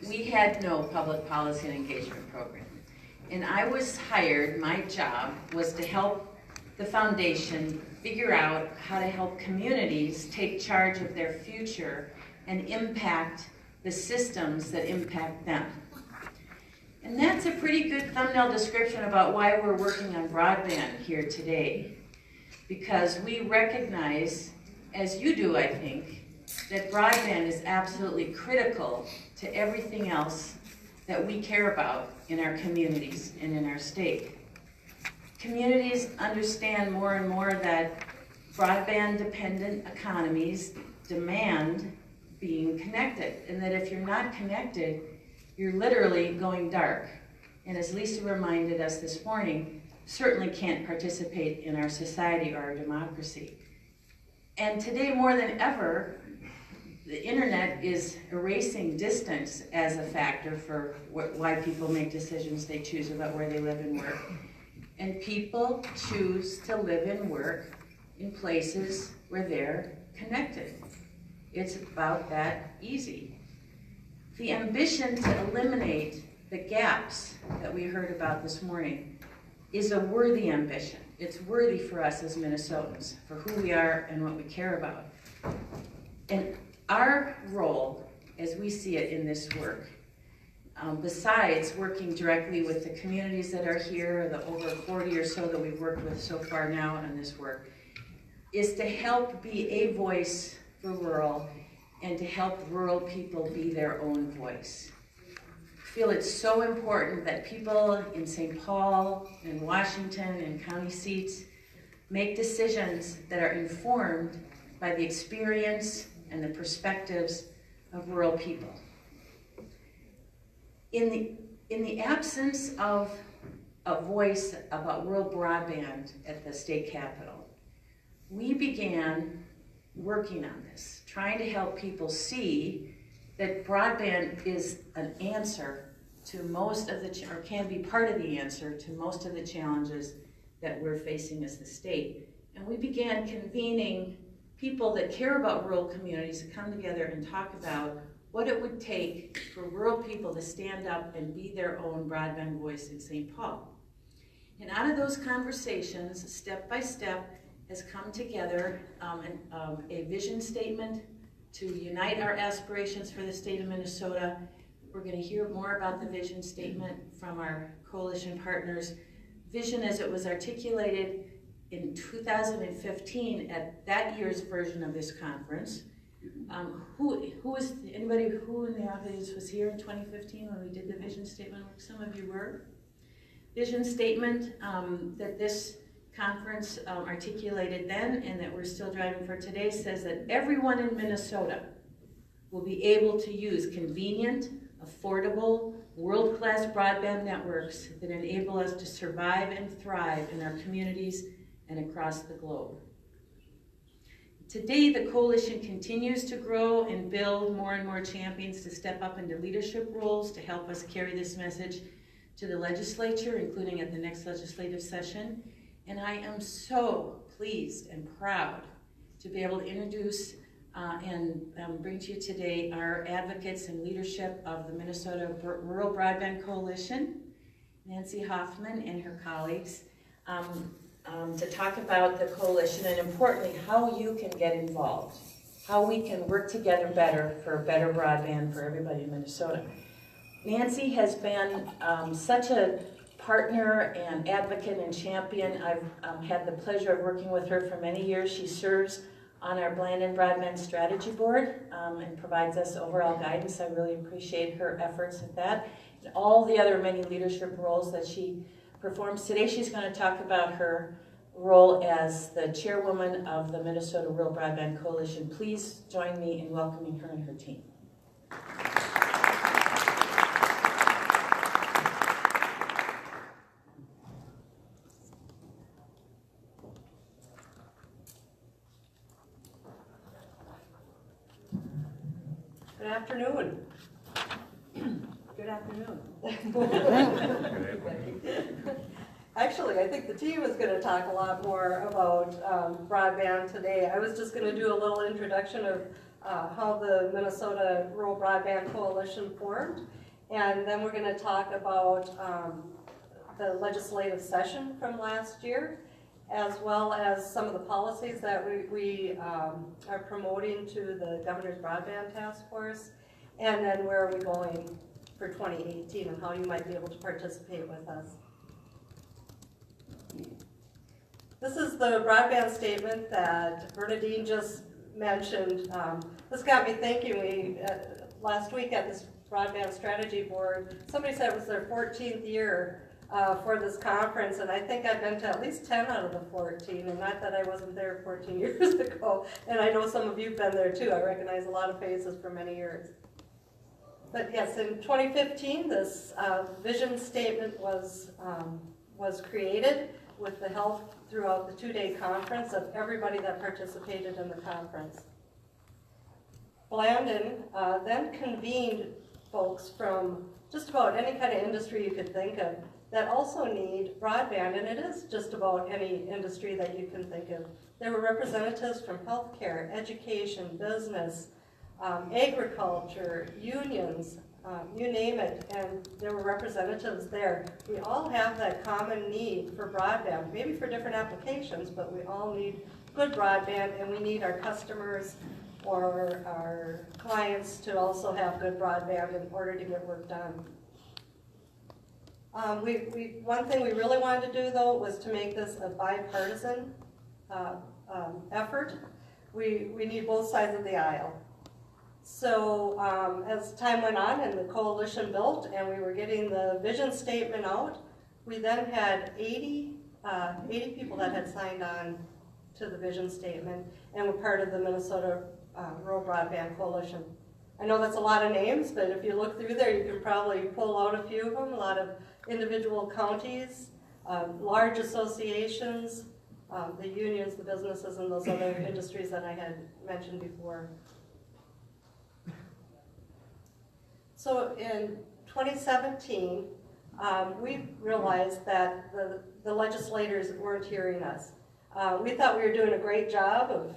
we had no public policy and engagement program. And I was hired, my job was to help the foundation figure out how to help communities take charge of their future and impact the systems that impact them. And that's a pretty good thumbnail description about why we're working on broadband here today. Because we recognize, as you do I think, that broadband is absolutely critical to everything else that we care about in our communities and in our state. Communities understand more and more that broadband-dependent economies demand being connected, and that if you're not connected, you're literally going dark. And as Lisa reminded us this morning, certainly can't participate in our society or our democracy. And today, more than ever, the internet is erasing distance as a factor for why people make decisions they choose about where they live and work. And people choose to live and work in places where they're connected. It's about that easy. The ambition to eliminate the gaps that we heard about this morning is a worthy ambition. It's worthy for us as Minnesotans, for who we are and what we care about. And our role, as we see it in this work, besides working directly with the communities that are here, the over 40 or so that we've worked with so far now on this work, is to help be a voice for rural and to help rural people be their own voice. I feel it's so important that people in St. Paul and Washington and county seats make decisions that are informed by the experience and the perspectives of rural people. In the absence of a voice about rural broadband at the state capitol, we began working on this, trying to help people see that broadband is an answer to most of the, or can be part of the answer to most of the challenges that we're facing as the state. And we began convening people that care about rural communities to come together and talk about what it would take for rural people to stand up and be their own broadband voice in St. Paul. And out of those conversations, step by step, has come together a vision statement to unite our aspirations for the state of Minnesota. We're going to hear more about the vision statement from our coalition partners. Vision as it was articulated in 2015 at that year's version of this conference. Anybody who in the audience was here in 2015 when we did the vision statement? Some of you were. Vision statement that this conference articulated then and that we're still driving for today says that everyone in Minnesota will be able to use convenient, affordable, world-class broadband networks that enable us to survive and thrive in our communities and across the globe. Today, the coalition continues to grow and build more and more champions to step up into leadership roles to help us carry this message to the legislature, including at the next legislative session. And I am so pleased and proud to be able to introduce and bring to you today our advocates and leadership of the Minnesota Rural Broadband Coalition, Nancy Hoffman and her colleagues, to talk about the coalition and importantly, how you can get involved, how we can work together better for better broadband for everybody in Minnesota. Nancy has been such a partner and advocate and champion. I've had the pleasure of working with her for many years. She serves on our Blandin Broadband Strategy Board and provides us overall guidance. I really appreciate her efforts at that. And all the other many leadership roles that she performs. Today she's going to talk about her role as the chairwoman of the Minnesota Rural Broadband Coalition. Please join me in welcoming her and her team. Good afternoon. Good afternoon. Actually, I think the team is going to talk a lot more about broadband today. I was just going to do a little introduction how the Minnesota Rural Broadband Coalition formed. And then we're going to talk about the legislative session from last year, as well as some of the policies that we are promoting to the Governor's Broadband Task Force, and then where are we going for 2018 and how you might be able to participate with us. This is the broadband statement that Bernadine just mentioned. This got me thinking, last week at this Broadband Strategy Board, somebody said it was their 14th year for this conference, and I think I've been to at least 10 out of the 14, and not that I wasn't there 14 years ago, and I know some of you've been there too. I recognize a lot of faces for many years. But yes, in 2015, this vision statement was created with the help throughout the 2-day conference of everybody that participated in the conference. Blandon then convened folks from just about any kind of industry you could think of that also need broadband, and it is just about any industry that you can think of. There were representatives from healthcare, education, business, agriculture, unions, you name it, and there were representatives there. We all have that common need for broadband, maybe for different applications, but we all need good broadband, and we need our customers or our clients to also have good broadband in order to get work done. One thing we really wanted to do, though, was to make this a bipartisan effort. We need both sides of the aisle. So as time went on and the coalition built and we were getting the vision statement out, we then had 80 people that had signed on to the vision statement and were part of the Minnesota Rural Broadband Coalition. I know that's a lot of names, but if you look through there, you can probably pull out a few of them, a lot of individual counties, large associations, the unions, the businesses, and those other industries that I had mentioned before. So in 2017, we realized that the legislators weren't hearing us. We thought we were doing a great job of,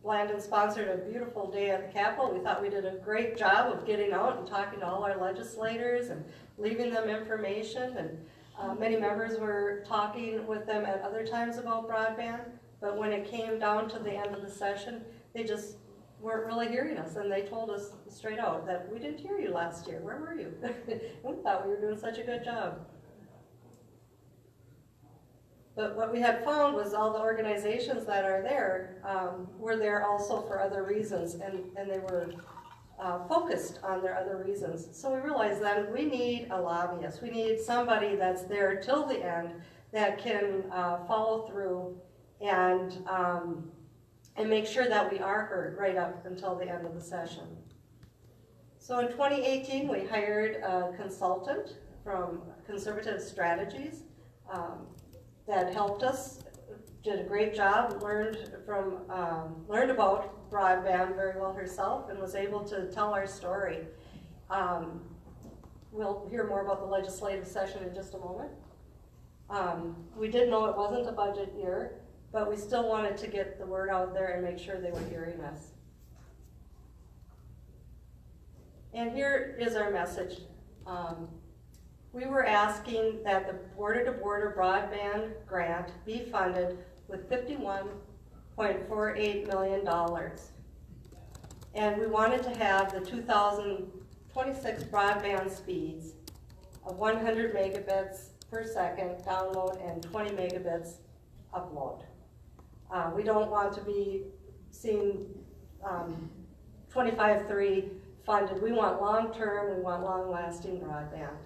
Blandon sponsored a beautiful day at the Capitol. We thought we did a great job of getting out and talking to all our legislators and leaving them information, and many members were talking with them at other times about broadband, but when it came down to the end of the session, they just weren't really hearing us, and they told us straight out that we didn't hear you last year. Where were you? We thought we were doing such a good job. But what we had found was all the organizations that are there were there also for other reasons, and they were focused on their other reasons. So we realized that we need a lobbyist. We need somebody that's there till the end that can follow through and make sure that we are heard right up until the end of the session. So in 2018, we hired a consultant from Conservative Strategies that helped us, did a great job, learned about broadband very well herself, and was able to tell our story. We'll hear more about the legislative session in just a moment. We did know it wasn't a budget year, but we still wanted to get the word out there and make sure they were hearing us. And here is our message. We were asking that the border-to-border broadband grant be funded with $51.48 million. And we wanted to have the 2026 broadband speeds of 100 megabits per second download and 20 megabits upload. We don't want to be seeing 25/3 funded. We want long-term, we want long-lasting broadband.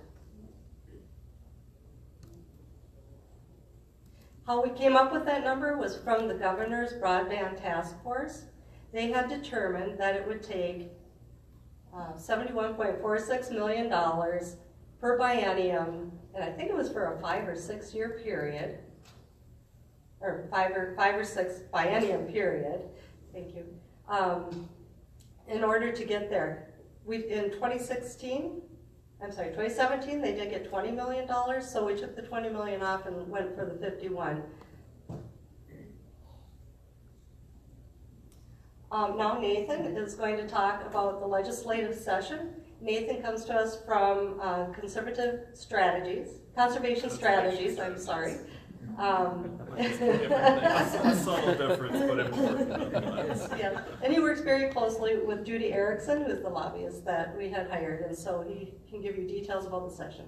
How we came up with that number was from the Governor's Broadband Task Force. They had determined that it would take $71.46 million per biennium, and I think it was for a 5 or 6 year period, or five or six biennium period, thank you, in order to get there. In 2017, they did get $20 million, so we took the $20 million off and went for the 51. Now Nathan is going to talk about the legislative session. Nathan comes to us from Conservation Strategies, I'm sorry. A subtle difference, but important. Yeah, and he works very closely with Judy Erickson, who is the lobbyist that we had hired, and so he can give you details about the session.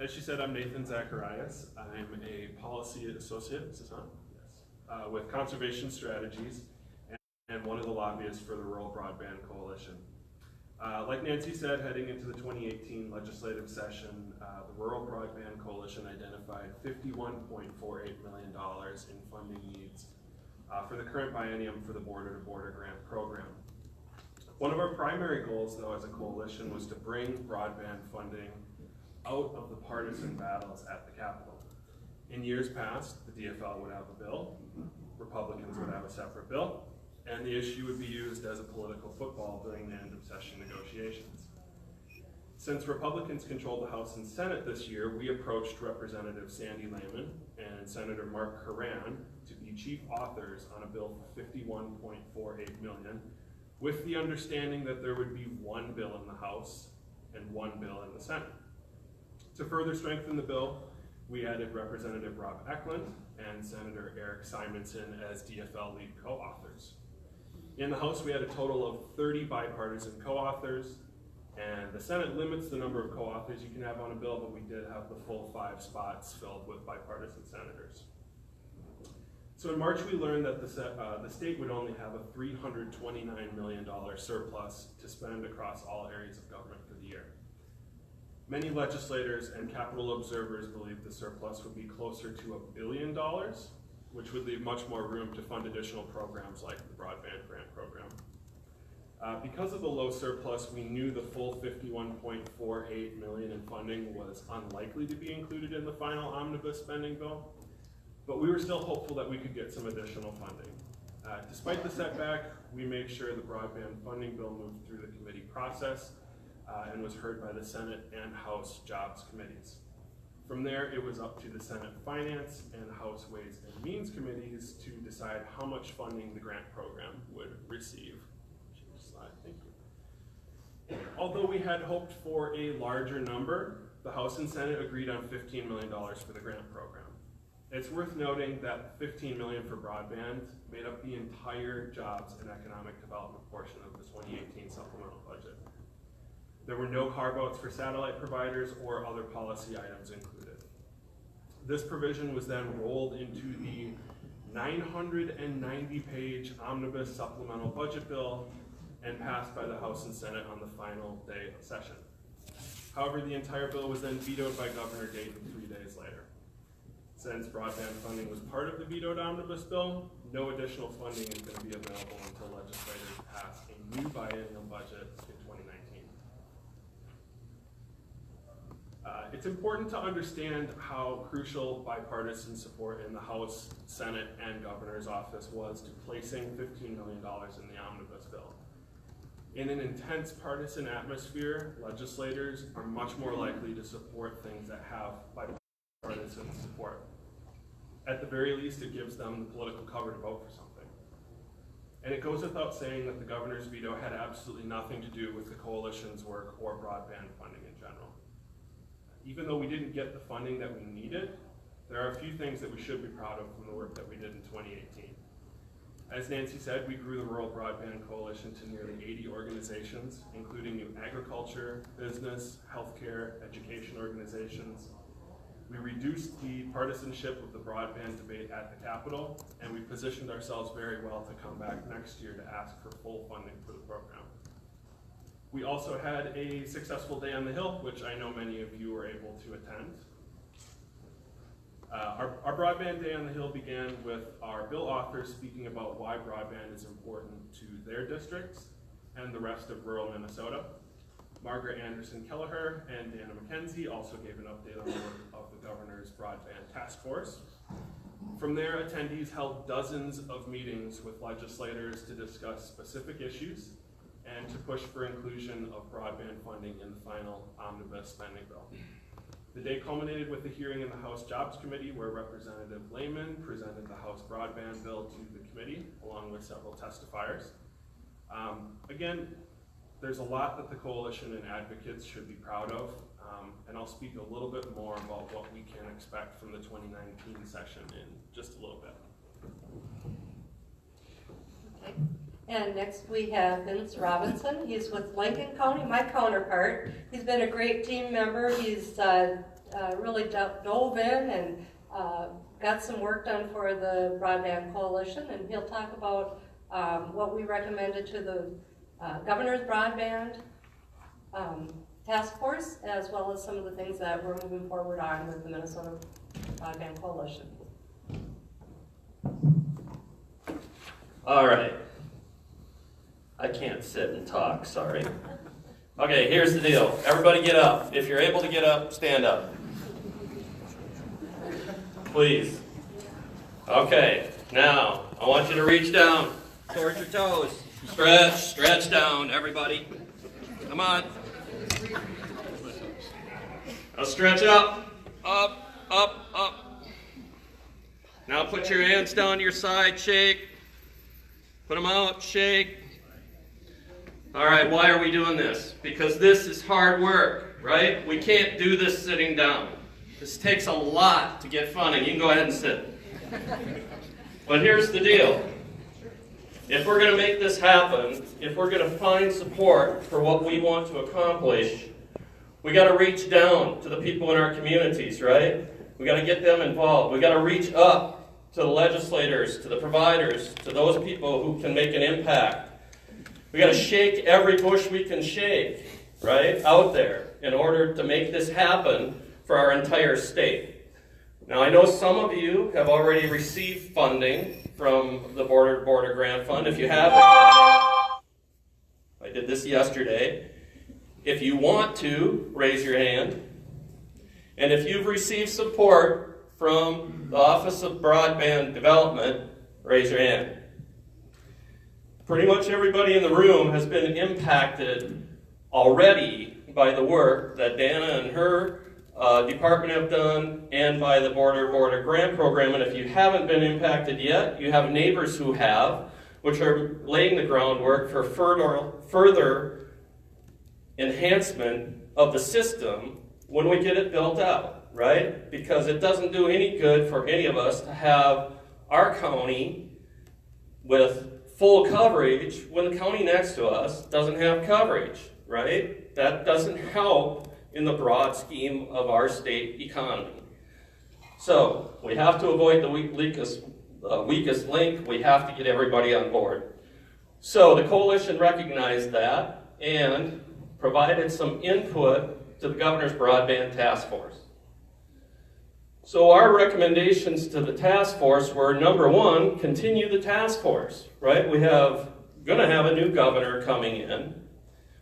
As she said, I'm Nathan Zacharias. I'm a policy associate, is this on? Yes. With Conservation Strategies and one of the lobbyists for the Rural Broadband Coalition. Like Nancy said, heading into the 2018 legislative session, the Rural Broadband Coalition identified $51.48 million in funding needs for the current biennium for the border-to-border grant program. One of our primary goals, though, as a coalition was to bring broadband funding out of the partisan battles at the Capitol. In years past, the DFL would have a bill, Republicans would have a separate bill, and the issue would be used as a political football during the end of session negotiations. Since Republicans controlled the House and Senate this year, we approached Representative Sandy Lehman and Senator Mark Curran to be chief authors on a bill for $51.48 million, with the understanding that there would be one bill in the House and one bill in the Senate. To further strengthen the bill, we added Representative Rob Eklund and Senator Eric Simonson as DFL lead co-authors. In the House, we had a total of 30 bipartisan co-authors, and the Senate limits the number of co-authors you can have on a bill, but we did have the full 5 spots filled with bipartisan senators. So in March, we learned that the state would only have a $329 million surplus to spend across all areas of government for the year. Many legislators and Capitol observers believe the surplus would be closer to $1 billion, which would leave much more room to fund additional programs like the Broadband Grant Program. Because of the low surplus, we knew the full $51.48 million in funding was unlikely to be included in the final omnibus spending bill, but we were still hopeful that we could get some additional funding. Despite the setback, we made sure the broadband funding bill moved through the committee process and was heard by the Senate and House Jobs Committees. From there, it was up to the Senate Finance and House Ways and Means Committees to decide how much funding the grant program would receive. Slide, thank you. Although we had hoped for a larger number, the House and Senate agreed on $15 million for the grant program. It's worth noting that $15 million for broadband made up the entire jobs and economic development portion of the 2018 supplemental budget. There were no carve-outs for satellite providers or other policy items included. This provision was then rolled into the 990-page omnibus supplemental budget bill and passed by the House and Senate on the final day of session. However, the entire bill was then vetoed by Governor Dayton 3 days later. Since broadband funding was part of the vetoed omnibus bill, no additional funding is going to be available until legislators pass a new biennial budget in 2019. It's important to understand how crucial bipartisan support in the House, Senate, and Governor's office was to placing $15 million in the omnibus bill. In an intense partisan atmosphere, legislators are much more likely to support things that have bipartisan support. At the very least, it gives them the political cover to vote for something. And it goes without saying that the governor's veto had absolutely nothing to do with the coalition's work or broadband funding in general. Even though we didn't get the funding that we needed, there are a few things that we should be proud of from the work that we did in 2018. As Nancy said, we grew the Rural Broadband Coalition to nearly 80 organizations, including new agriculture, business, healthcare, education organizations. We reduced the partisanship of the broadband debate at the Capitol, and we positioned ourselves very well to come back next year to ask for full funding for the program. We also had a successful day on the Hill, which I know many of you were able to attend. Our Broadband Day on the Hill began with our bill authors speaking about why broadband is important to their districts and the rest of rural Minnesota. Margaret Anderson Kelleher and Dana McKenzie also gave an update on the work of the Governor's Broadband Task Force. From there, attendees held dozens of meetings with legislators to discuss specific issues and to push for inclusion of broadband funding in the final omnibus spending bill. The day culminated with a hearing in the House Jobs Committee where Representative Lehman presented the House Broadband Bill to the committee along with several testifiers. Again, there's a lot that the coalition and advocates should be proud of, and I'll speak a little bit more about what we can expect from the 2019 session in just a little bit. Okay. And next we have Vince Robinson. He's with Lincoln County, my counterpart. He's been a great team member. He's really dove in and got some work done for the Broadband Coalition, and he'll talk about what we recommended to the Governor's Broadband Task Force, as well as some of the things that we're moving forward on with the Minnesota Broadband Coalition. All right. I can't sit and talk, sorry. Okay, here's the deal. Everybody get up. If you're able to get up, stand up. Please. Okay, now, I want you to reach down towards your toes. Stretch down, everybody. Come on. Now stretch up, up. Now put your hands down your side, shake. Put them out, shake. All right, why are we doing this? Because this is hard work, right? We can't do this sitting down. This takes a lot to get funding. You can go ahead and sit. But here's the deal. If we're going to make this happen, if we're going to find support for what we want to accomplish, we got to reach down to the people in our communities, right? We got to get them involved. We got to reach up to the legislators, to the providers, to those people who can make an impact. We got to shake every bush we can shake, right, out there in order to make this happen for our entire state. Now, I know some of you have already received funding from the Border to Border Grant Fund. If you haven't, I did this yesterday. If you want to, raise your hand. And if you've received support from the Office of Broadband Development, raise your hand. Pretty much everybody in the room has been impacted already by the work that Dana and her department have done, and by the Border to Border Grant Program. And if you haven't been impacted yet, you have neighbors who have, which are laying the groundwork for further enhancement of the system when we get it built out, right? Because it doesn't do any good for any of us to have our county with full coverage when the county next to us doesn't have coverage, right? That doesn't help in the broad scheme of our state economy. So we have to avoid the weakest link. We have to get everybody on board. So the coalition recognized that and provided some input to the Governor's Broadband Task Force. So our recommendations to the task force were, number one, continue the task force, right? We have going to have a new governor coming in.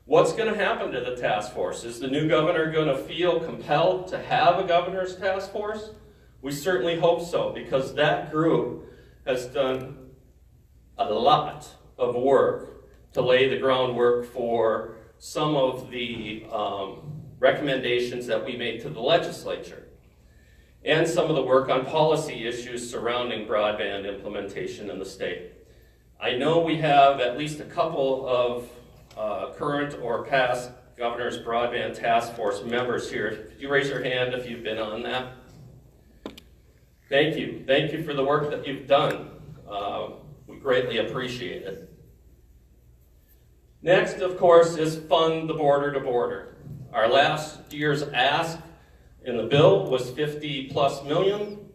What's going to happen to the task force? Is the new governor going to feel compelled to have a governor's task force? We certainly hope so, because that group has done a lot of work to lay the groundwork for some of the recommendations that we made to the legislature, and some of the work on policy issues surrounding broadband implementation in the state. I know we have at least a couple of current or past Governor's Broadband Task Force members here. Could you raise your hand if you've been on that? Thank you. Thank you for the work that you've done. We greatly appreciate it. Next, of course, is fund the border to border. Our last year's ask in the bill was $50+ million.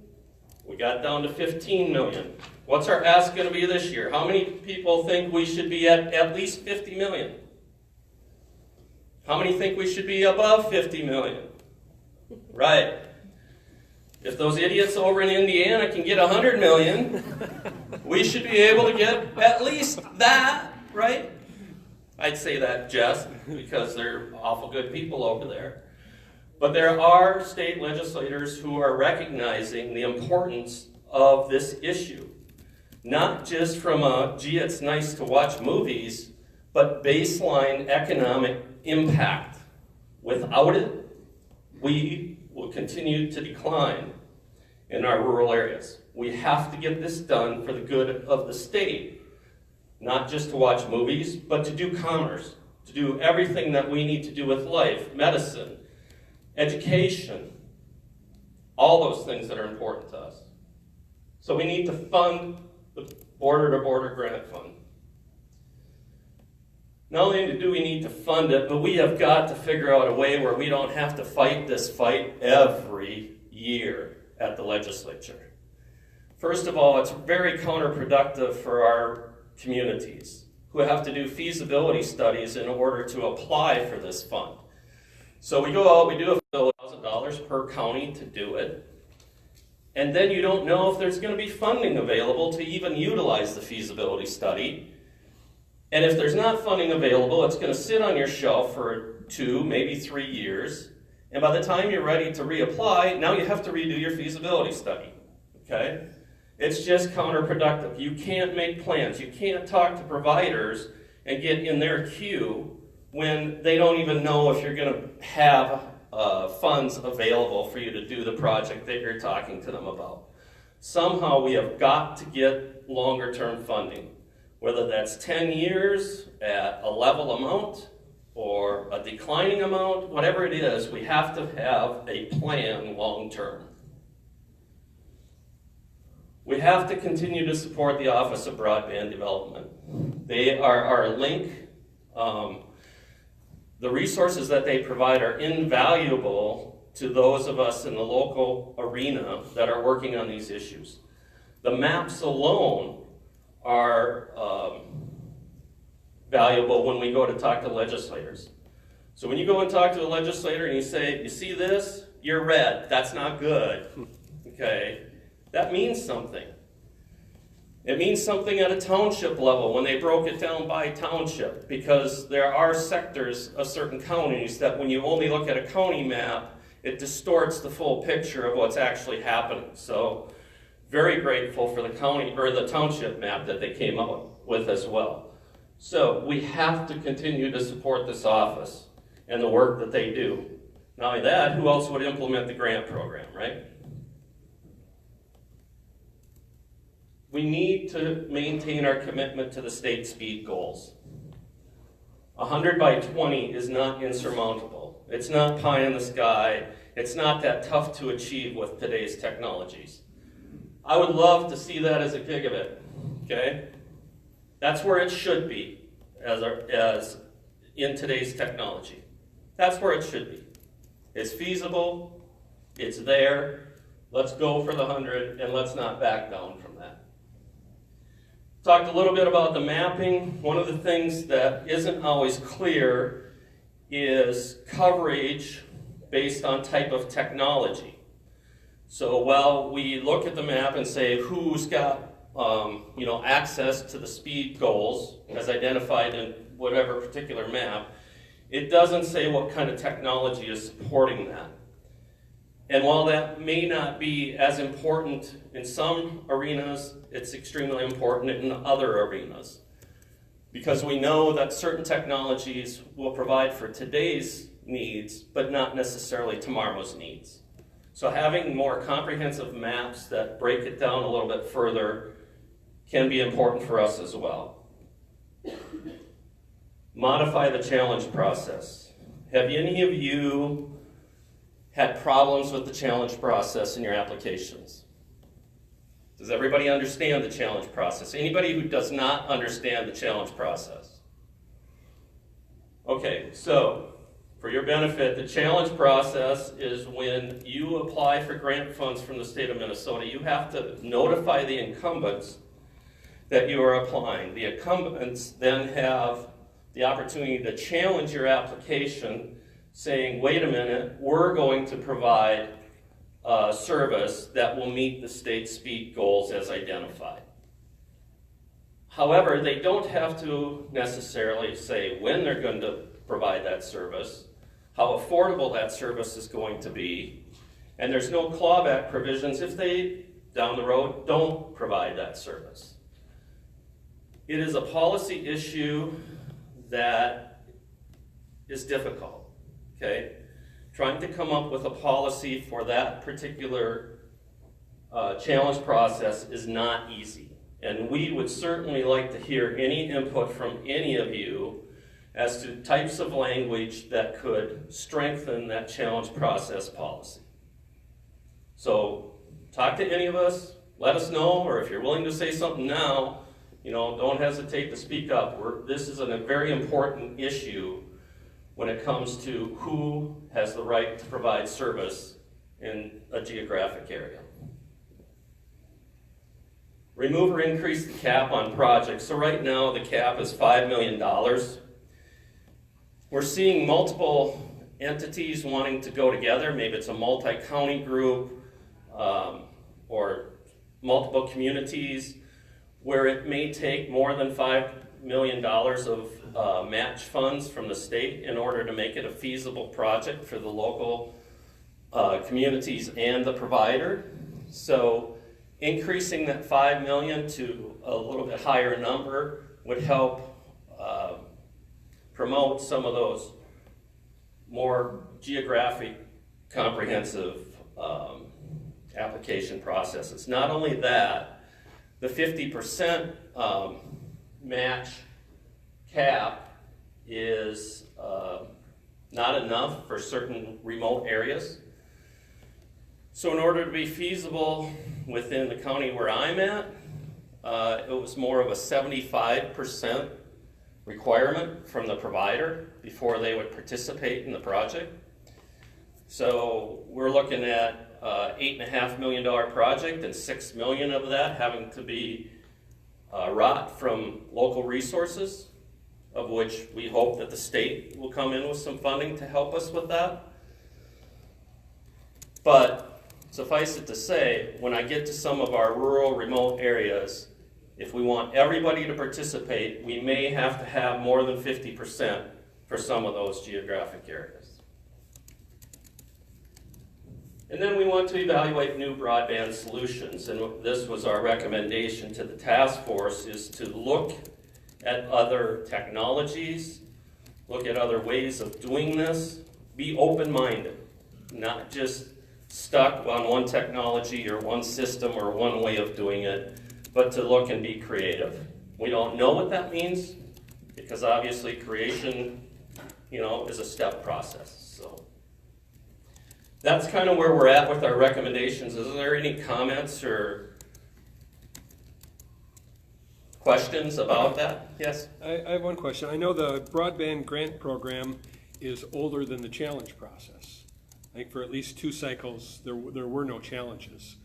We got down to $15 million. What's our ask going to be this year? How many people think we should be at least $50 million? How many think we should be above $50 million? Right. If those idiots over in Indiana can get $100 million, we should be able to get at least that, right? I'd say that just because they're awful good people over there. But there are state legislators who are recognizing the importance of this issue. Not just from a, gee, it's nice to watch movies, but baseline economic impact. Without it, we will continue to decline in our rural areas. We have to get this done for the good of the state, not just to watch movies, but to do commerce, to do everything that we need to do with life, medicine, education, all those things that are important to us. So we need to fund the border-to-border grant fund. Not only do we need to fund it, but we have got to figure out a way where we don't have to fight this fight every year at the legislature. First of all, it's very counterproductive for our communities who have to do feasibility studies in order to apply for this fund. So we go out, we do $1,000 per county to do it, and then you don't know if there's going to be funding available to even utilize the feasibility study. And if there's not funding available, it's going to sit on your shelf for 2, maybe 3 years. And by the time you're ready to reapply, now you have to redo your feasibility study. Okay? It's just counterproductive. You can't make plans. You can't talk to providers and get in their queue when they don't even know if you're going to have funds available for you to do the project that you're talking to them about. Somehow we have got to get longer-term funding. Whether that's 10 years at a level amount or a declining amount, whatever it is, we have to have a plan long-term. We have to continue to support the Office of Broadband Development. They are our link. The resources that they provide are invaluable to those of us in the local arena that are working on these issues. The maps alone are valuable when we go to talk to legislators. So when you go and talk to a legislator and you say, you see this? You're red. That's not good. Okay? That means something. It means something at a township level when they broke it down by township, because there are sectors of certain counties that when you only look at a county map, it distorts the full picture of what's actually happening. So very grateful for the county or the township map that they came up with as well. So we have to continue to support this office and the work that they do. Not only that, who else would implement the grant program, right? We need to maintain our commitment to the state speed goals. 100 by 20 is not insurmountable. It's not pie in the sky. It's not that tough to achieve with today's technologies. I would love to see that as a gigabit, okay? That's where it should be as in today's technology. That's where it should be. It's feasible, it's there. Let's go for the 100 and let's not back down from that. Talked a little bit about the mapping. One of the things that isn't always clear is coverage based on type of technology. So while we look at the map and say who's got access to the speed goals as identified in whatever particular map, it doesn't say what kind of technology is supporting that. And while that may not be as important in some arenas, it's extremely important in other arenas. Because we know that certain technologies will provide for today's needs, but not necessarily tomorrow's needs. So having more comprehensive maps that break it down a little bit further can be important for us as well. Modify the challenge process. Have any of you had problems with the challenge process in your applications? Does everybody understand the challenge process? Anybody who does not understand the challenge process? Okay, so for your benefit, the challenge process is when you apply for grant funds from the state of Minnesota, you have to notify the incumbents that you are applying. The incumbents then have the opportunity to challenge your application, saying, wait a minute, we're going to provide a service that will meet the state speed goals as identified. However, they don't have to necessarily say when they're going to provide that service, how affordable that service is going to be, and there's no clawback provisions if they, down the road, don't provide that service. It is a policy issue that is difficult. Okay? trying to come up with a policy for that particular challenge process is not easy. And we would certainly like to hear any input from any of you as to types of language that could strengthen that challenge process policy. So talk to any of us, let us know, or if you're willing to say something now, don't hesitate to speak up. This is a very important issue when it comes to who has the right to provide service in a geographic area. Remove or increase the cap on projects. So right now the cap is $5 million. We're seeing multiple entities wanting to go together. Maybe it's a multi-county group or multiple communities where it may take more than $5 million of match funds from the state in order to make it a feasible project for the local communities and the provider. So increasing that $5 million to a little bit higher number would help promote some of those more geographic, comprehensive application processes. Not only that, the 50% match cap is not enough for certain remote areas. So in order to be feasible within the county where I'm at, it was more of a 75% requirement from the provider before they would participate in the project. So we're looking at $8.5 million project and $6 million of that having to be wrought from local resources, of which we hope that the state will come in with some funding to help us with that. But suffice it to say, when I get to some of our rural, remote areas, if we want everybody to participate, we may have to have more than 50% for some of those geographic areas. And then we want to evaluate new broadband solutions, and this was our recommendation to the task force, is to look at other technologies, look at other ways of doing this, be open-minded, not just stuck on one technology or one system or one way of doing it, but to look and be creative. We don't know what that means, because obviously creation, is a step process. So that's kind of where we're at with our recommendations. Is there any comments or questions about that? Yes? I have one question. I know the broadband grant program is older than the challenge process. I think for at least 2 cycles, there were no challenges.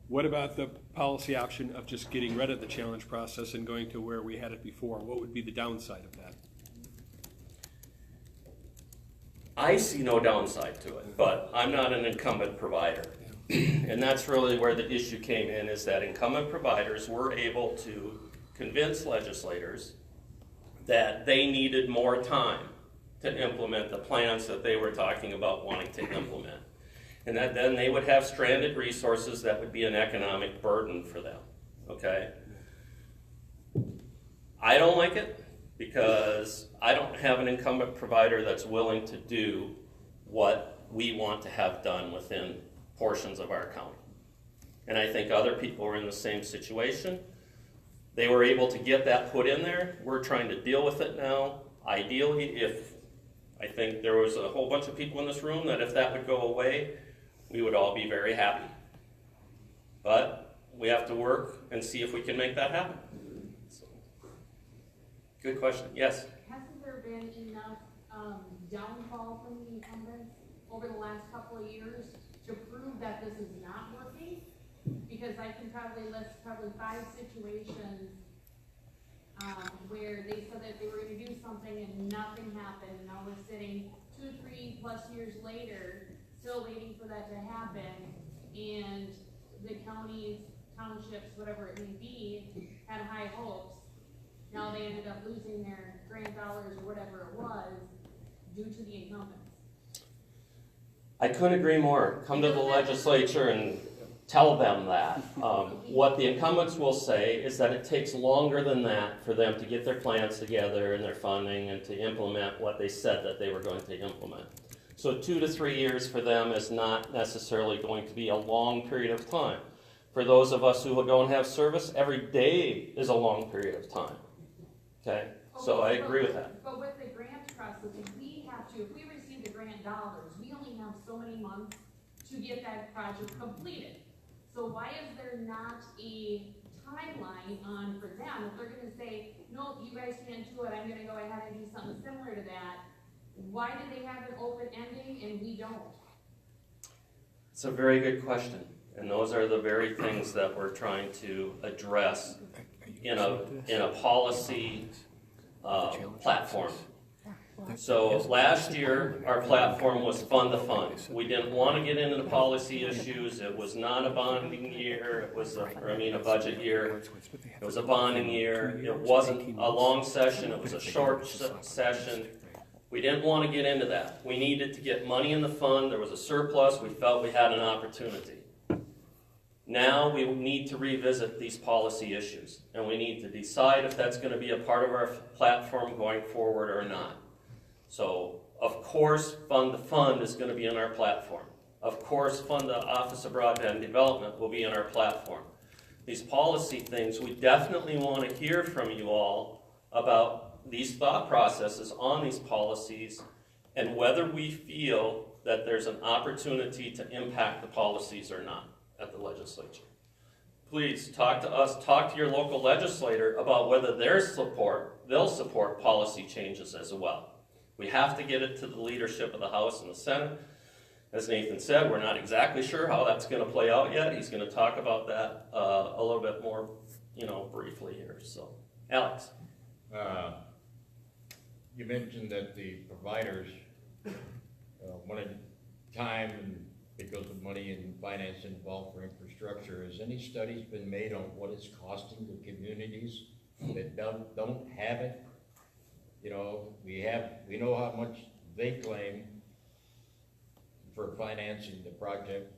What about the policy option of just getting rid of the challenge process and going to where we had it before? What would be the downside of that? I see no downside to it, but I'm not an incumbent provider. And that's really where the issue came in, is that incumbent providers were able to convince legislators that they needed more time to implement the plans that they were talking about wanting to implement. And that then they would have stranded resources that would be an economic burden for them, okay? I don't like it because I don't have an incumbent provider that's willing to do what we want to have done within portions of our county. And I think other people are in the same situation. They were able to get that put in there. We're trying to deal with it now. Ideally, I think there was a whole bunch of people in this room that if that would go away, we would all be very happy. But we have to work and see if we can make that happen. So, good question. Yes? Hasn't there been enough downfall from the incumbents over the last couple of years to prove that this is not working? Because I can probably list 5 situations where they said that they were going to do something and nothing happened. Now we're sitting 2, 3+ years later, still waiting for that to happen, and the counties, townships, whatever it may be, had high hopes. Now they ended up losing their grant dollars or whatever it was due to the incumbents. I couldn't agree more. Come to the legislature and tell them that. What the incumbents will say is that it takes longer than that for them to get their plans together and their funding and to implement what they said that they were going to implement. So 2 to 3 years for them is not necessarily going to be a long period of time. For those of us who don't have service, every day is a long period of time. Okay? So I agree with that. But with the grant process, if we receive the grant dollars, we only have so many months to get that project completed. So why is there not a timeline on for them? If they're gonna say, no, you guys can't do it, I'm gonna go ahead and do something similar to that, why do they have an open ending and we don't? It's a very good question. And those are the very things that we're trying to address in a policy platform. So last year, our platform was fund the fund. We didn't want to get into the policy issues. It was not a bonding year. It was a budget year. It was a bonding year. It wasn't a long session. It was a short session. We didn't want to get into that. We needed to get money in the fund. There was a surplus. We felt we had an opportunity. Now we need to revisit these policy issues, and we need to decide if that's going to be a part of our platform going forward or not. So, of course, Fund the Fund is going to be in our platform. Of course, Fund the Office of Broadband Development will be in our platform. These policy things, we definitely want to hear from you all about these thought processes on these policies and whether we feel that there's an opportunity to impact the policies or not at the legislature. Please talk to us, talk to your local legislator about whether they'll support policy changes as well. We have to get it to the leadership of the House and the Senate. As Nathan said, we're not exactly sure how that's going to play out yet. He's going to talk about that a little bit more, briefly here. So, Alex. You mentioned that the providers wanted time and because of money and finance involved for infrastructure. Has any studies been made on what it's costing the communities that don't have it? We know how much they claim for financing the project.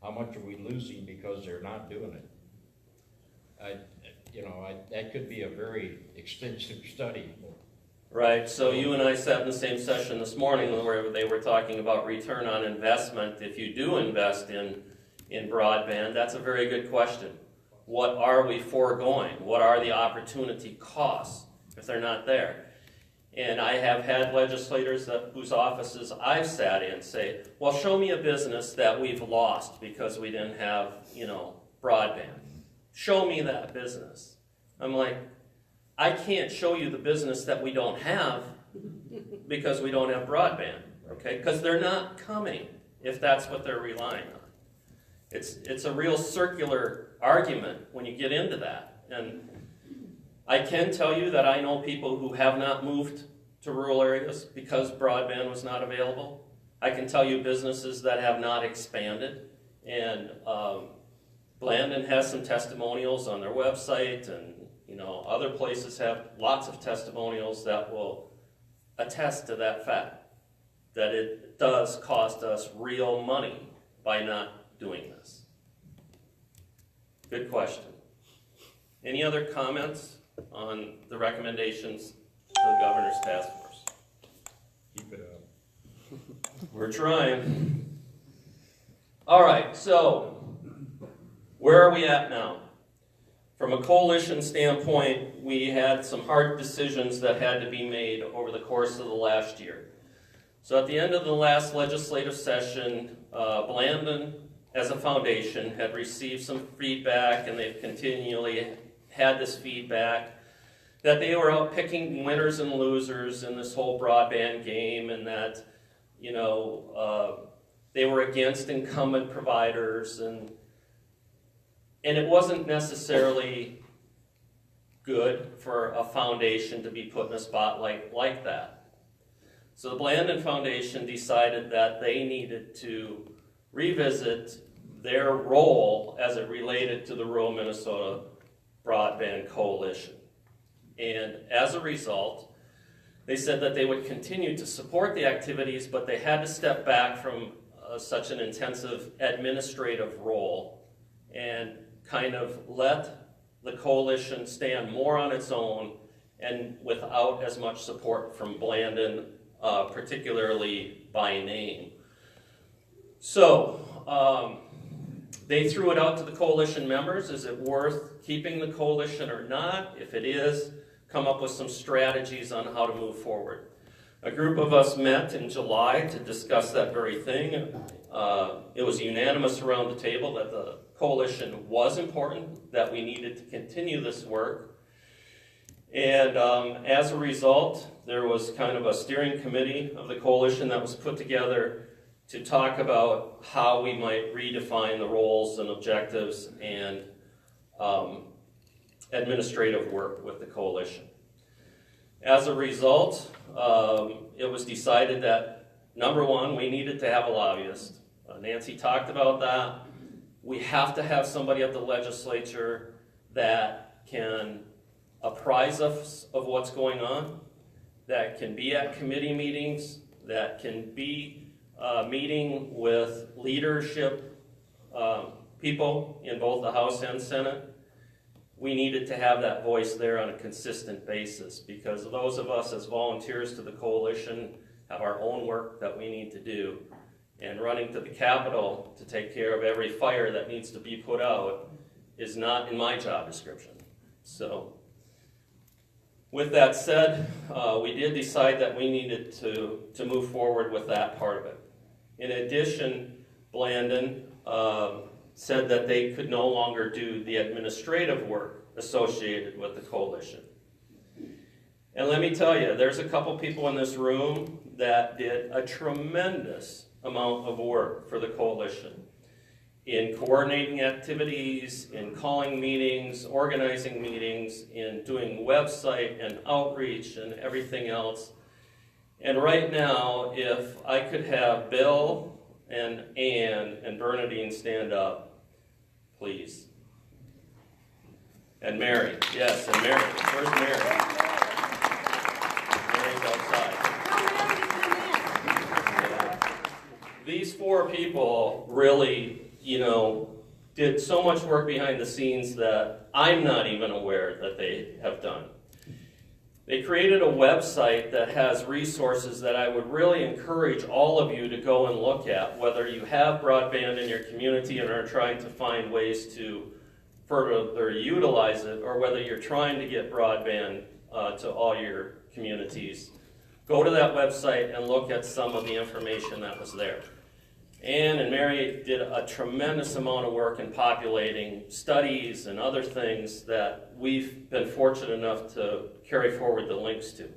How much are we losing because they're not doing it? That could be a very extensive study. Right, so you and I sat in the same session this morning where they were talking about return on investment. If you do invest in broadband, that's a very good question. What are we foregoing? What are the opportunity costs if they're not there? And I have had legislators whose offices I've sat in say, well, show me a business that we've lost because we didn't have, broadband. Show me that business. I'm like, I can't show you the business that we don't have because we don't have broadband, okay? Because they're not coming if that's what they're relying on. It's a real circular argument when you get into that. And I can tell you that I know people who have not moved to rural areas because broadband was not available. I can tell you businesses that have not expanded. And Blandon has some testimonials on their website, and other places have lots of testimonials that will attest to that fact, that it does cost us real money by not doing this. Good question. Any other comments on the recommendations to the Governor's Task Force? Keep it up. We're trying. All right, so where are we at now? From a coalition standpoint, we had some hard decisions that had to be made over the course of the last year. So at the end of the last legislative session, Blandon, as a foundation, had received some feedback, and they've continually had this feedback that they were out picking winners and losers in this whole broadband game, and that, they were against incumbent providers, and it wasn't necessarily good for a foundation to be put in a spotlight like that. So the Blandon Foundation decided that they needed to revisit their role as it related to the Rural Minnesota Broadband Coalition. And as a result, they said that they would continue to support the activities, but they had to step back from such an intensive administrative role and kind of let the coalition stand more on its own and without as much support from Blandon particularly by name. So, they threw it out to the coalition members. Is it worth keeping the coalition or not? If it is, come up with some strategies on how to move forward. A group of us met in July to discuss that very thing. It was unanimous around the table that the coalition was important, that we needed to continue this work. And as a result, there was kind of a steering committee of the coalition that was put together to talk about how we might redefine the roles and objectives and administrative work with the coalition. As a result, it was decided that, number one, we needed to have a lobbyist. Nancy talked about that. We have to have somebody at the legislature that can apprise us of what's going on, that can be at committee meetings, that can be meeting with leadership people in both the House and Senate. We needed to have that voice there on a consistent basis, because those of us as volunteers to the coalition have our own work that we need to do. And running to the Capitol to take care of every fire that needs to be put out is not in my job description. So, with that said, we did decide that we needed to move forward with that part of it. In addition, Blandon said that they could no longer do the administrative work associated with the coalition. And let me tell you, there's a couple people in this room that did a tremendous amount of work for the coalition in coordinating activities, in calling meetings, organizing meetings, in doing website and outreach and everything else. And right now, if I could have Bill and Ann and Bernadine stand up, please. And Mary, yes, and Mary. Where's Mary? Mary's outside. Yeah. These four people really, did so much work behind the scenes that I'm not even aware that they have done. They created a website that has resources that I would really encourage all of you to go and look at, whether you have broadband in your community and are trying to find ways to further utilize it, or whether you're trying to get broadband to all your communities. Go to that website and look at some of the information that was there. Ann and Mary did a tremendous amount of work in populating studies and other things that we've been fortunate enough to carry forward the links to.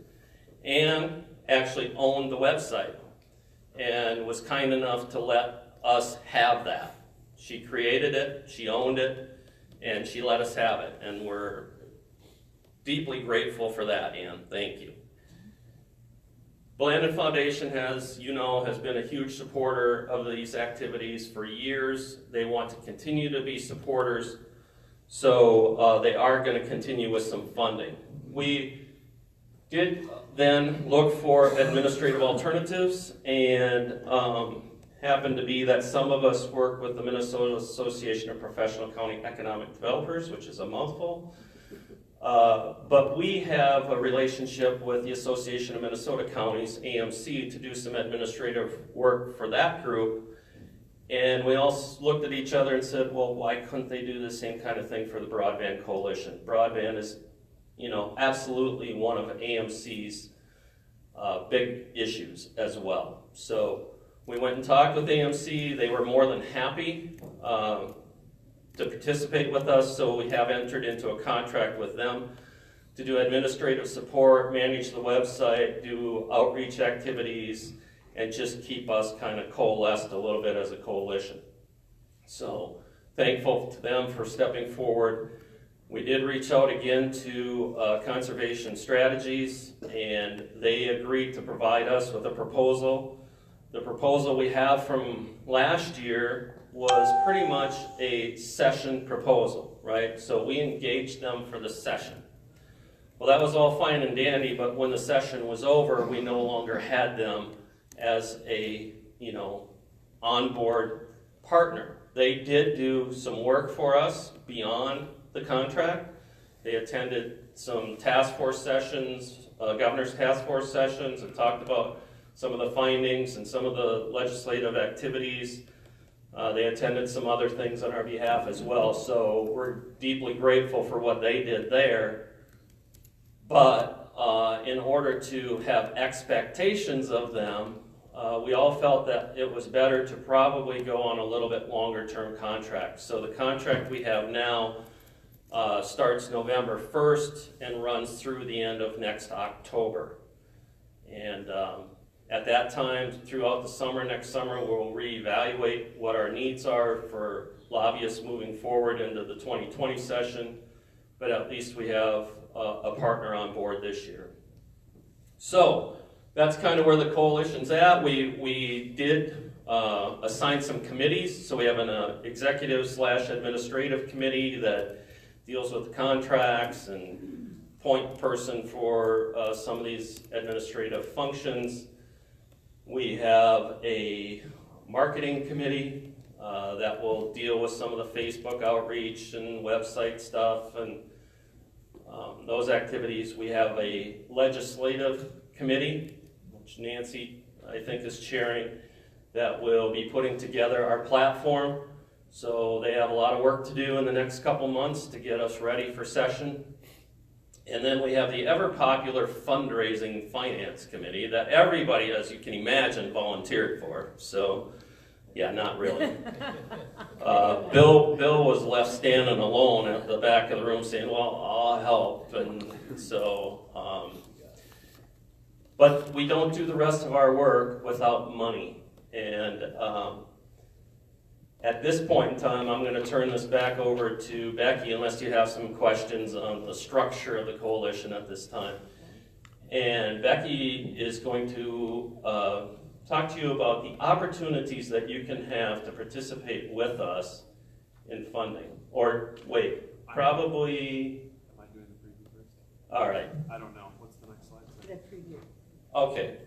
Ann actually owned the website and was kind enough to let us have that. She created it, she owned it, and she let us have it. And we're deeply grateful for that, Ann. Thank you. Blandon Foundation has been a huge supporter of these activities for years. They want to continue to be supporters, so they are going to continue with some funding. We did then look for administrative alternatives, and happened to be that some of us work with the Minnesota Association of Professional County Economic Developers, which is a mouthful. But we have a relationship with the Association of Minnesota Counties, AMC, to do some administrative work for that group. And we all looked at each other and said, well, why couldn't they do the same kind of thing for the Broadband Coalition? Broadband is, absolutely one of AMC's big issues as well. So we went and talked with AMC. They were more than happy to participate with us, so we have entered into a contract with them to do administrative support, manage the website, do outreach activities, and just keep us kind of coalesced a little bit as a coalition. So thankful to them for stepping forward. We did reach out again to Conservation Strategies, and they agreed to provide us with a proposal. The proposal we have from last year was pretty much a session proposal, right? So we engaged them for the session. Well, that was all fine and dandy, but when the session was over, we no longer had them as a, on-board partner. They did do some work for us beyond the contract. They attended some task force sessions, governor's task force sessions, and talked about some of the findings and some of the legislative activities. They attended some other things on our behalf as well, so we're deeply grateful for what they did there. But in order to have expectations of them, we all felt that it was better to probably go on a little bit longer term contract. So the contract we have now starts November 1st and runs through the end of next October. And at that time, throughout the summer, next summer, we'll reevaluate what our needs are for lobbyists moving forward into the 2020 session, but at least we have a partner on board this year. So that's kind of where the coalition's at. We did assign some committees, so we have an executive/administrative committee that deals with contracts and point person for some of these administrative functions. We have a marketing committee that will deal with some of the Facebook outreach and website stuff and those activities. We have a legislative committee, which Nancy, I think, is chairing, that will be putting together our platform. So they have a lot of work to do in the next couple months to get us ready for session. And then we have the ever popular fundraising finance committee that everybody, as you can imagine, volunteered for. So, yeah, not really. Bill was left standing alone at the back of the room saying, well, I'll help. And so, but we don't do the rest of our work without money. And at this point in time, I'm going to turn this back over to Becky, unless you have some questions on the structure of the coalition at this time. And Becky is going to talk to you about the opportunities that you can have to participate with us in funding. Or wait, probably... Am I doing the preview first? All right. I don't know. What's the next slide? The preview. Okay.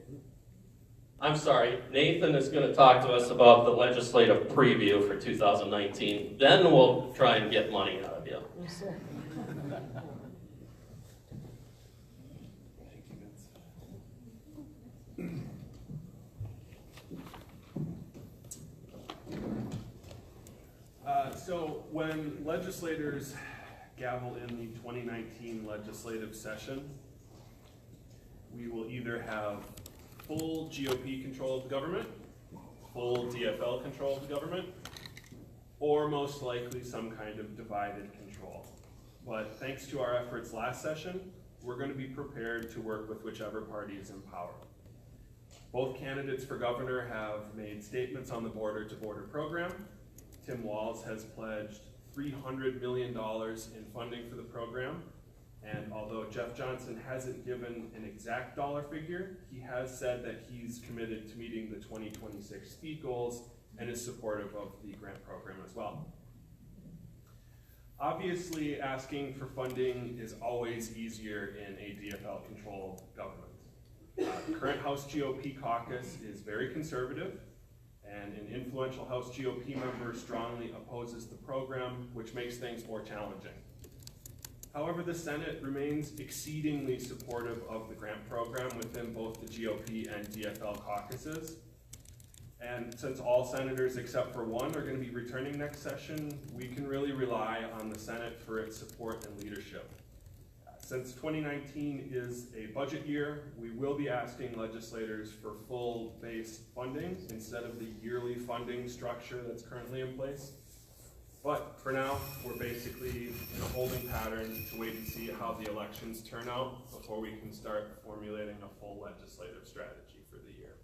I'm sorry, Nathan is going to talk to us about the legislative preview for 2019. Then we'll try and get money out of you. Yes, sir. Thank you, Vince. So when legislators gavel in the 2019 legislative session, we will either have full GOP control of the government, full DFL control of the government, or most likely some kind of divided control. But thanks to our efforts last session, we're going to be prepared to work with whichever party is in power. Both candidates for governor have made statements on the Border to Border program. Tim Walz has pledged $300 million in funding for the program. And although Jeff Johnson hasn't given an exact dollar figure, he has said that he's committed to meeting the 2026 speed goals and is supportive of the grant program as well. Obviously, asking for funding is always easier in a DFL-controlled government. The current House GOP caucus is very conservative, and an influential House GOP member strongly opposes the program, which makes things more challenging. However, the Senate remains exceedingly supportive of the grant program within both the GOP and DFL caucuses. And since all senators except for one are going to be returning next session, we can really rely on the Senate for its support and leadership. Since 2019 is a budget year, we will be asking legislators for full base funding instead of the yearly funding structure that's currently in place. But for now, we're basically in a holding pattern to wait and see how the elections turn out before we can start formulating a full legislative strategy for the year.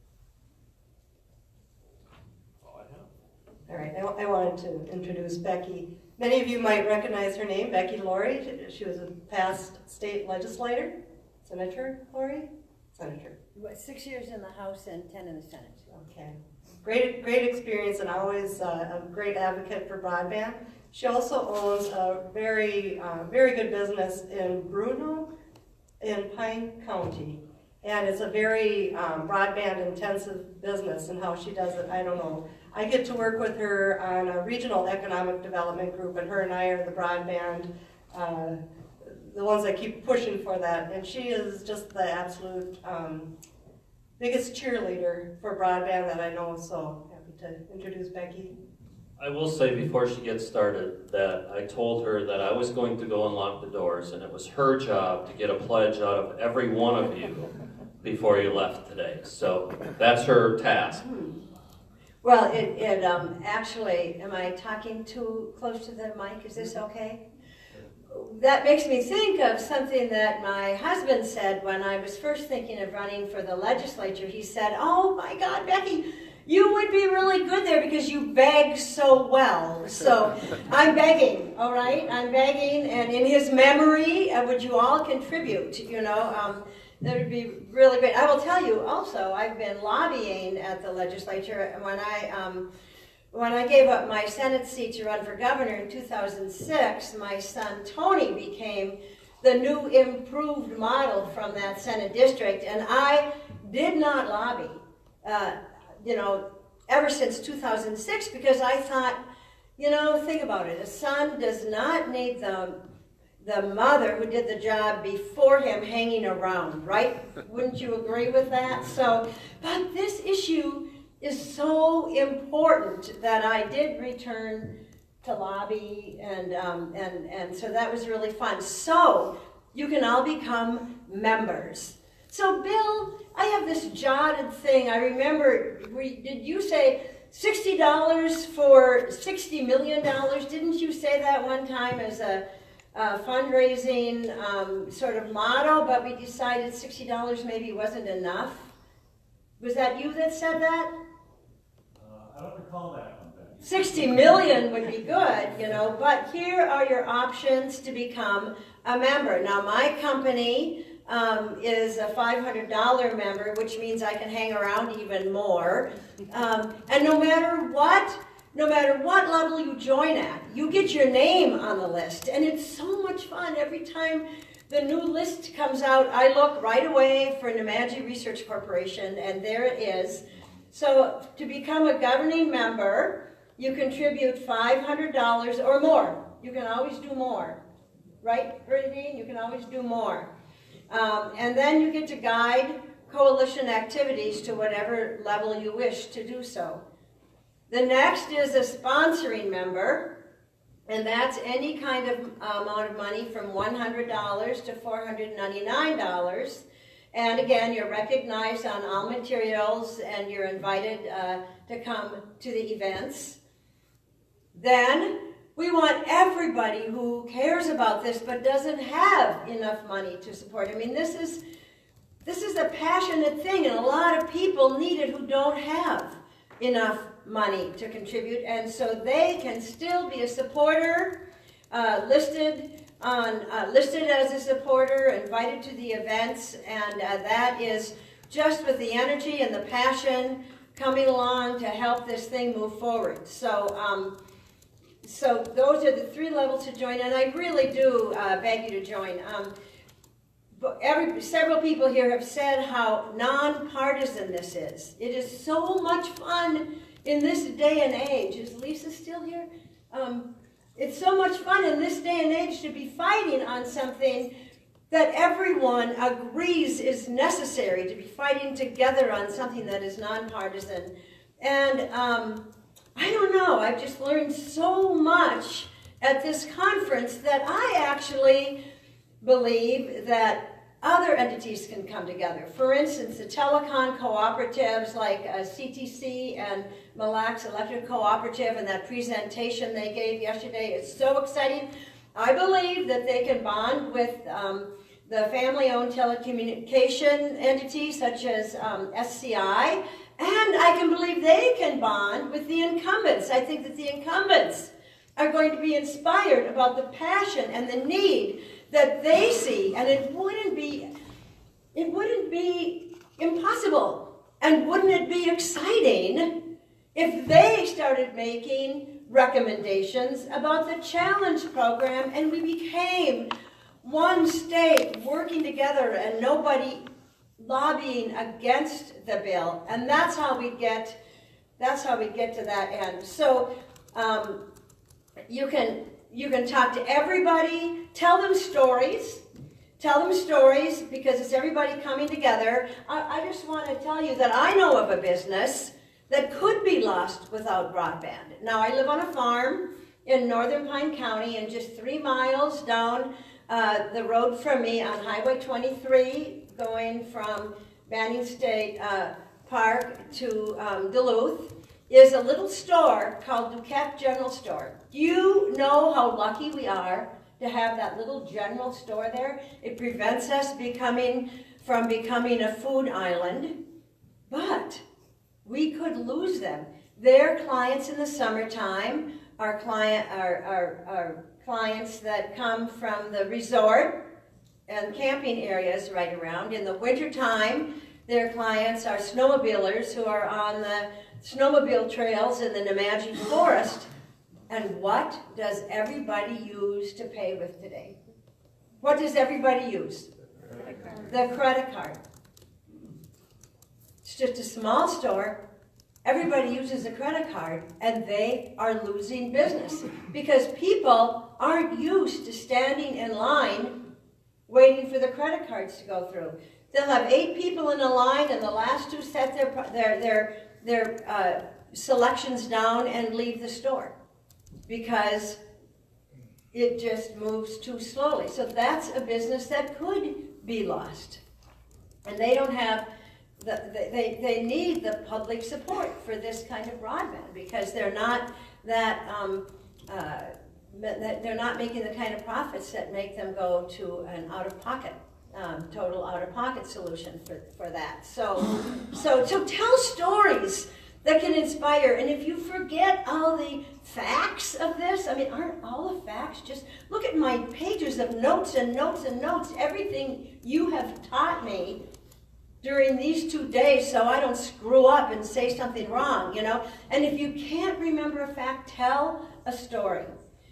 That's all I have. All right, I wanted to introduce Becky. Many of you might recognize her name, Becky Laurie. She was a past state legislator. Senator Laurie? Senator. 6 years in the House and 10 in the Senate. Okay. Great experience and always a great advocate for broadband. She also owns a very good business in Bruno in Pine County. And it's a very broadband intensive business, and how she does it, I don't know. I get to work with her on a regional economic development group, and her and I are the broadband, the ones that keep pushing for that. And she is just the absolute biggest cheerleader for broadband that I know, so happy to introduce Becky. I will say before she gets started that I told her that I was going to go unlock the doors, and it was her job to get a pledge out of every one of you before you left today. So that's her task. Well, actually, am I talking too close to the mic? Is this okay? That makes me think of something that my husband said when I was first thinking of running for the legislature. He said, "Oh my God, Becky, you would be really good there because you beg so well." So I'm begging, all right? I'm begging, and in his memory, would you all contribute, that would be really great. I will tell you also, I've been lobbying at the legislature. When I gave up my Senate seat to run for governor in 2006, my son Tony became the new improved model from that Senate district, and I did not lobby, ever since 2006, because I thought, think about it, a son does not need the mother who did the job before him hanging around, right? Wouldn't you agree with that? But this issue is so important that I did return to lobby, and so that was really fun. So you can all become members. So Bill, I have this jotted thing. I remember, did you say $60 for $60 million? Didn't you say that one time as a fundraising sort of motto, but we decided $60 maybe wasn't enough? Was that you that said that? I don't recall that one. 60 million would be good, but here are your options to become a member. Now, my company is a $500 member, which means I can hang around even more. And no matter what level you join at, you get your name on the list. And it's so much fun. Every time the new list comes out, I look right away for Nemadji Research Corporation, and there it is. So to become a governing member, you contribute $500 or more. You can always do more. Right, Bernadine? You can always do more. And then you get to guide coalition activities to whatever level you wish to do so. The next is a sponsoring member, and that's any kind of amount of money from $100 to $499. And again, you're recognized on all materials, and you're invited to come to the events. Then we want everybody who cares about this but doesn't have enough money to support. I mean, this is a passionate thing, and a lot of people need it who don't have enough money to contribute, and so they can still be a supporter, listed as a supporter, invited to the events, and that is just with the energy and the passion coming along to help this thing move forward. So those are the 3 levels to join, and I really do beg you to join. Several people here have said how nonpartisan this is. It is so much fun in this day and age. Is Lisa still here? It's so much fun in this day and age to be fighting on something that everyone agrees is necessary, to be fighting together on something that is nonpartisan. And I don't know, I've just learned so much at this conference that I actually believe that other entities can come together. For instance, the telecom cooperatives like CTC and Mille Lacs Electric Cooperative, and that presentation they gave yesterday is so exciting. I believe that they can bond with the family-owned telecommunication entities such as SCI, and I can believe they can bond with the incumbents. I think that the incumbents are going to be inspired about the passion and the need that they see, and it wouldn't be impossible, and wouldn't it be exciting if they started making recommendations about the challenge program, and we became one state working together and nobody lobbying against the bill, and that's how we get to that end. So you can talk to everybody, tell them stories, Tell them stories, because it's everybody coming together. I just want to tell you that I know of a business that could be lost without broadband. Now, I live on a farm in northern Pine County, and just 3 miles down the road from me on Highway 23, going from Banning State Park to Duluth, is a little store called Duquette General Store. Do you know how lucky we are to have that little general store there? It prevents us from becoming a food island, but we could lose them. Their clients in the summertime are clients that come from the resort and camping areas right around. In the wintertime, their clients are snowmobilers who are on the snowmobile trails in the Nemadji Forest. And what does everybody use to pay with today? What does everybody use? The credit card. It's just a small store. Everybody uses a credit card, and they are losing business because people aren't used to standing in line waiting for the credit cards to go through. They'll have 8 people in a line, and the last 2 set their selections down and leave the store because it just moves too slowly. So that's a business that could be lost, and they don't have. They need the public support for this kind of broadband because they're not they're not making the kind of profits that make them go to an out-of-pocket, total out-of-pocket solution for that. So tell stories that can inspire. And if you forget all the facts of this, I mean, aren't all the facts just, look at my pages of notes and notes and notes, everything you have taught me during these 2 days so I don't screw up and say something wrong, you know? And if you can't remember a fact, tell a story.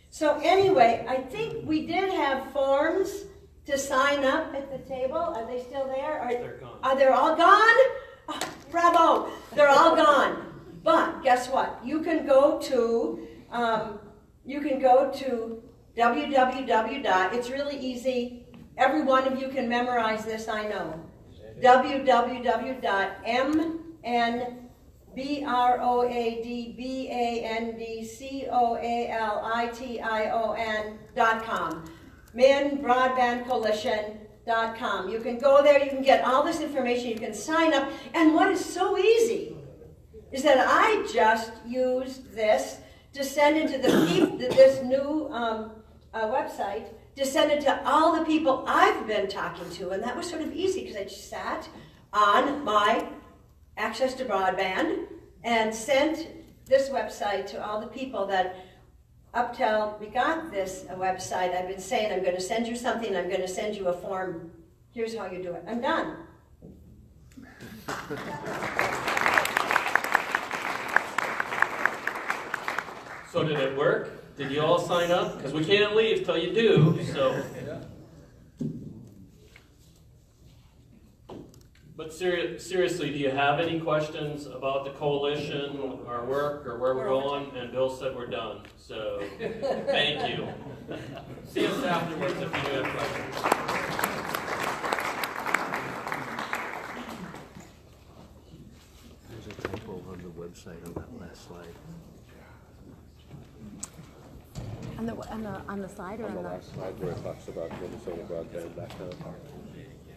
So anyway, I think we did have forms to sign up at the table. Are they still there? They're gone. Are they all gone? Oh, bravo, they're all gone. But guess what? You can go to www. It's really easy. Every one of you can memorize this, I know. www.MNBroadbandcoalition.com. MenBroadbandCoalition.com. You can go there, you can get all this information, you can sign up, and what is so easy is that I just used this to send into this new website, to send it to all the people I've been talking to, and that was sort of easy because I just sat on my access to broadband and sent this website to all the people that up till we got this website, I've been saying, I'm going to send you something, I'm going to send you a form, here's how you do it. I'm done. So did it work? Did you all sign up? Because we can't leave till you do, so. But seriously, do you have any questions about the coalition, our work, or where we're going? And Bill said we're done, so thank you. See us afterwards if you do have questions. There's a typo on the website on that last slide. On the slide or on the last slide where it talks about MinnesotaBroadband.com.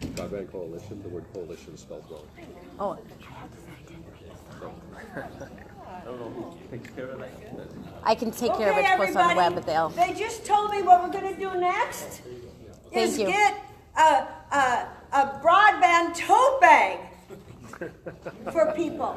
Broadband Coalition, the word coalition is spelled wrong. Oh. I don't know who takes care of that. I can take care of it, post on the web, but they'll. They just told me what we're going to do next is you. get a broadband tote bag for people.